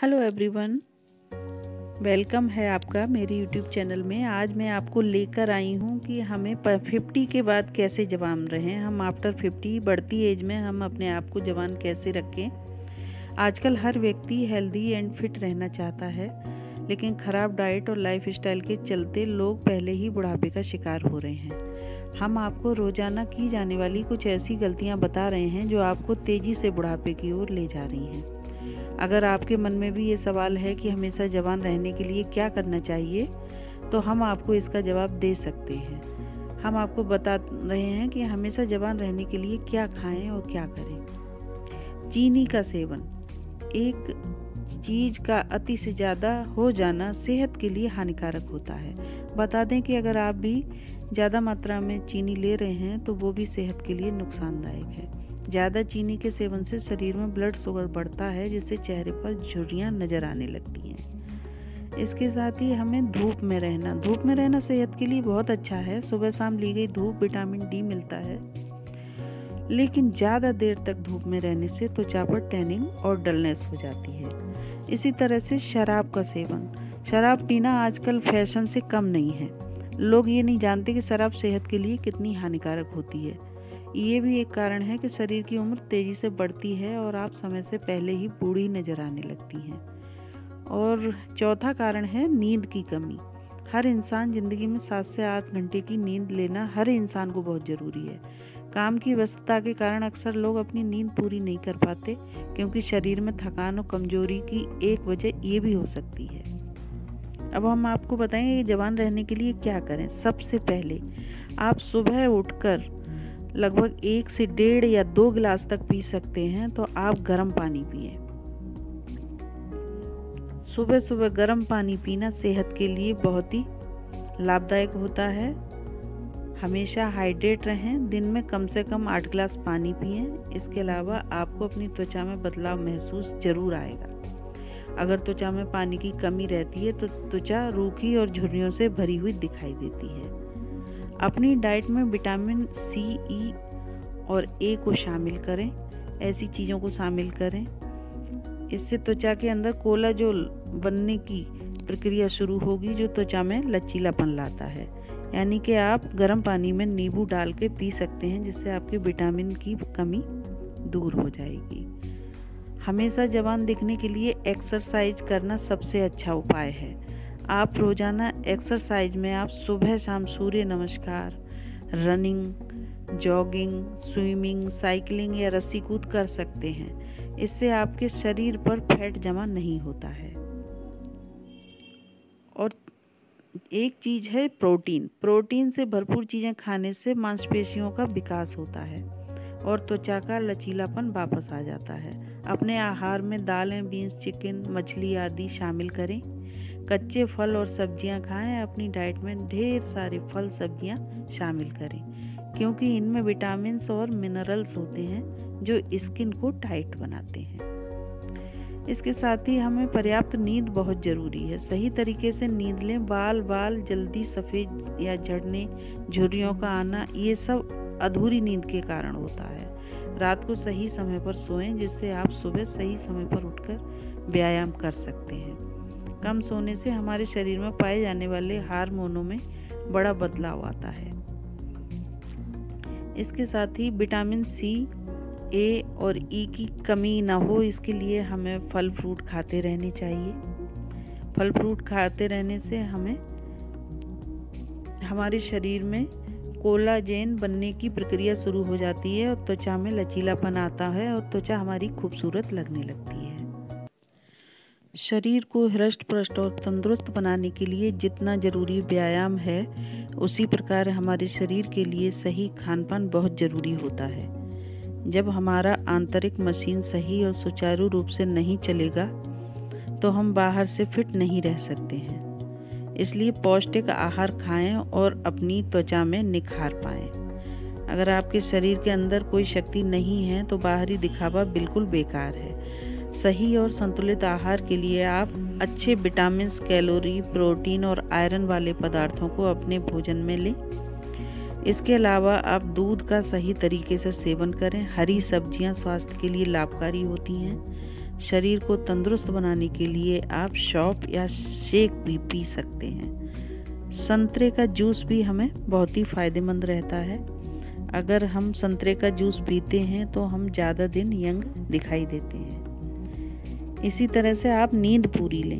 Hello everyone, welcome है आपका मेरे यूट्यूब चैनल में। आज मैं आपको लेकर आई हूँ कि हमें 50 के बाद कैसे जवान रहें। हम आफ्टर 50 बढ़ती एज में हम अपने आप को जवान कैसे रखें। आजकल हर व्यक्ति हेल्दी एंड फिट रहना चाहता है, लेकिन ख़राब डाइट और लाइफ स्टाइल के चलते लोग पहले ही बुढ़ापे का शिकार हो रहे हैं। हम आपको रोज़ाना की जाने वाली कुछ ऐसी गलतियाँ बता रहे हैं जो आपको तेज़ी से बुढ़ापे की ओर ले जा रही हैं। अगर आपके मन में भी ये सवाल है कि हमेशा जवान रहने के लिए क्या करना चाहिए, तो हम आपको इसका जवाब दे सकते हैं। हम आपको बता रहे हैं कि हमेशा जवान रहने के लिए क्या खाएं और क्या करें। चीनी का सेवन, एक चीज़ का अति से ज़्यादा हो जाना सेहत के लिए हानिकारक होता है। बता दें कि अगर आप भी ज़्यादा मात्रा में चीनी ले रहे हैं तो वो भी सेहत के लिए नुकसानदायक है। ज़्यादा चीनी के सेवन से शरीर में ब्लड शुगर बढ़ता है, जिससे चेहरे पर झुर्रियाँ नज़र आने लगती हैं। इसके साथ ही हमें धूप में रहना सेहत के लिए बहुत अच्छा है। सुबह शाम ली गई धूप विटामिन डी मिलता है, लेकिन ज़्यादा देर तक धूप में रहने से त्वचा पर टैनिंग और डलनेस हो जाती है। इसी तरह से शराब का सेवन, शराब पीना आजकल फैशन से कम नहीं है। लोग ये नहीं जानते कि शराब सेहत के लिए कितनी हानिकारक होती है। ये भी एक कारण है कि शरीर की उम्र तेज़ी से बढ़ती है और आप समय से पहले ही बूढ़ी नज़र आने लगती हैं। और चौथा कारण है नींद की कमी। हर इंसान ज़िंदगी में 7 से 8 घंटे की नींद लेना हर इंसान को बहुत ज़रूरी है। काम की व्यस्तता के कारण अक्सर लोग अपनी नींद पूरी नहीं कर पाते, क्योंकि शरीर में थकान और कमजोरी की एक वजह ये भी हो सकती है। अब हम आपको बताएंगे कि जवान रहने के लिए क्या करें। सबसे पहले आप सुबह उठकर लगभग 1 से 1.5 या 2 गिलास तक पी सकते हैं, तो आप गर्म पानी पिए। सुबह सुबह गर्म पानी पीना सेहत के लिए बहुत ही लाभदायक होता है। हमेशा हाइड्रेट रहें, दिन में कम से कम 8 गिलास पानी पिएं। इसके अलावा आपको अपनी त्वचा में बदलाव महसूस जरूर आएगा। अगर त्वचा में पानी की कमी रहती है तो त्वचा रूखी और झुर्रियों से भरी हुई दिखाई देती है। अपनी डाइट में विटामिन सी, ई और ए को शामिल करें। ऐसी चीज़ों को शामिल करें, इससे त्वचा के अंदर कोलाजोल बनने की प्रक्रिया शुरू होगी, जो त्वचा में लचीलापन लाता है। यानी कि आप गर्म पानी में नींबू डाल के पी सकते हैं, जिससे आपकी विटामिन की कमी दूर हो जाएगी। हमेशा जवान दिखने के लिए एक्सरसाइज करना सबसे अच्छा उपाय है। आप रोज़ाना एक्सरसाइज में आप सुबह शाम सूर्य नमस्कार, रनिंग, जॉगिंग, स्विमिंग, साइकिलिंग या रस्सी कूद कर सकते हैं। इससे आपके शरीर पर फैट जमा नहीं होता है। और एक चीज़ है प्रोटीन से भरपूर चीज़ें खाने से मांसपेशियों का विकास होता है और त्वचा का लचीलापन वापस आ जाता है। अपने आहार में दालें, बीन्स, चिकन, मछली आदि शामिल करें। कच्चे फल और सब्जियां खाएं। अपनी डाइट में ढेर सारे फल सब्जियां शामिल करें, क्योंकि इनमें विटामिन्स और मिनरल्स होते हैं जो स्किन को टाइट बनाते हैं। इसके साथ ही हमें पर्याप्त नींद बहुत ज़रूरी है। सही तरीके से नींद लें। बाल जल्दी सफ़ेद या झड़ने, झुर्रियों का आना, ये सब अधूरी नींद के कारण होता है। रात को सही समय पर सोएं, जिससे आप सुबह सही समय पर उठकर व्यायाम कर सकते हैं। कम सोने से हमारे शरीर में पाए जाने वाले हार्मोनों में बड़ा बदलाव आता है। इसके साथ ही विटामिन सी, ए और ई की कमी ना हो, इसके लिए हमें फल फ्रूट खाते रहने चाहिए। फल फ्रूट खाते रहने से हमें हमारे शरीर में कोलाजेन बनने की प्रक्रिया शुरू हो जाती है और त्वचा में लचीलापन आता है और त्वचा हमारी खूबसूरत लगने लगती है। शरीर को हृष्ट पुष्ट और तंदुरुस्त बनाने के लिए जितना ज़रूरी व्यायाम है, उसी प्रकार हमारे शरीर के लिए सही खान पान बहुत ज़रूरी होता है। जब हमारा आंतरिक मशीन सही और सुचारू रूप से नहीं चलेगा, तो हम बाहर से फिट नहीं रह सकते हैं। इसलिए पौष्टिक आहार खाएं और अपनी त्वचा में निखार पाएं। अगर आपके शरीर के अंदर कोई शक्ति नहीं है, तो बाहरी दिखावा बिल्कुल बेकार है। सही और संतुलित आहार के लिए आप अच्छे विटामिन्स, कैलोरी, प्रोटीन और आयरन वाले पदार्थों को अपने भोजन में लें। इसके अलावा आप दूध का सही तरीके से सेवन करें। हरी सब्जियां स्वास्थ्य के लिए लाभकारी होती हैं। शरीर को तंदुरुस्त बनाने के लिए आप शॉप या शेक भी पी सकते हैं। संतरे का जूस भी हमें बहुत ही फायदेमंद रहता है। अगर हम संतरे का जूस पीते हैं तो हम ज़्यादा दिन यंग दिखाई देते हैं। इसी तरह से आप नींद पूरी लें।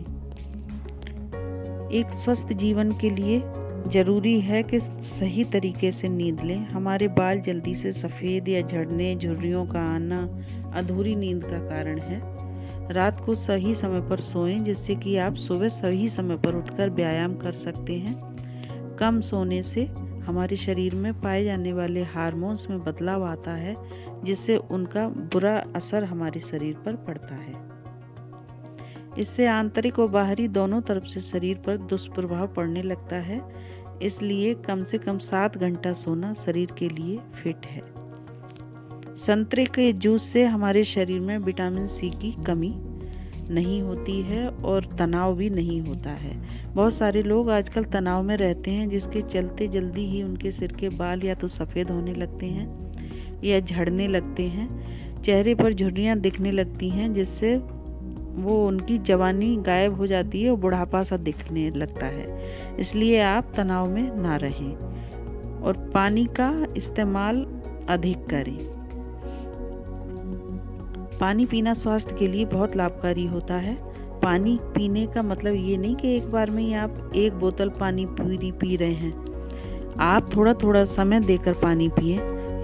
एक स्वस्थ जीवन के लिए ज़रूरी है कि सही तरीके से नींद लें। हमारे बाल जल्दी से सफ़ेद या झड़ने, झुर्रियों का आना अधूरी नींद का कारण है। रात को सही समय पर सोएं, जिससे कि आप सुबह सही समय पर उठकर व्यायाम कर सकते हैं। कम सोने से हमारे शरीर में पाए जाने वाले हार्मोन्स में बदलाव आता है, जिससे उनका बुरा असर हमारे शरीर पर पड़ता है। इससे आंतरिक और बाहरी दोनों तरफ से शरीर पर दुष्प्रभाव पड़ने लगता है। इसलिए कम से कम 7 घंटा सोना शरीर के लिए फिट है। संतरे के जूस से हमारे शरीर में विटामिन सी की कमी नहीं होती है और तनाव भी नहीं होता है। बहुत सारे लोग आजकल तनाव में रहते हैं, जिसके चलते जल्दी ही उनके सिर के बाल या तो सफ़ेद होने लगते हैं या झड़ने लगते हैं। चेहरे पर झुर्रियाँ दिखने लगती हैं, जिससे वो उनकी जवानी गायब हो जाती है और बुढ़ापा सा दिखने लगता है। इसलिए आप तनाव में ना रहें और पानी का इस्तेमाल अधिक करें। पानी पीना स्वास्थ्य के लिए बहुत लाभकारी होता है। पानी पीने का मतलब ये नहीं कि एक बार में ही आप 1 बोतल पानी पूरी पी रहे हैं। आप थोड़ा थोड़ा समय देकर पानी पिए।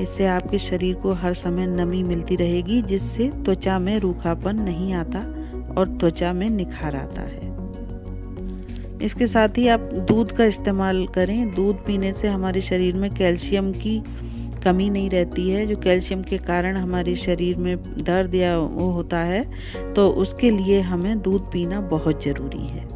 इससे आपके शरीर को हर समय नमी मिलती रहेगी, जिससे त्वचा में रूखापन नहीं आता और त्वचा में निखार आता है। इसके साथ ही आप दूध का इस्तेमाल करें। दूध पीने से हमारे शरीर में कैल्शियम की कमी नहीं रहती है, जो कैल्शियम के कारण हमारे शरीर में दर्द या वो होता है, तो उसके लिए हमें दूध पीना बहुत ज़रूरी है।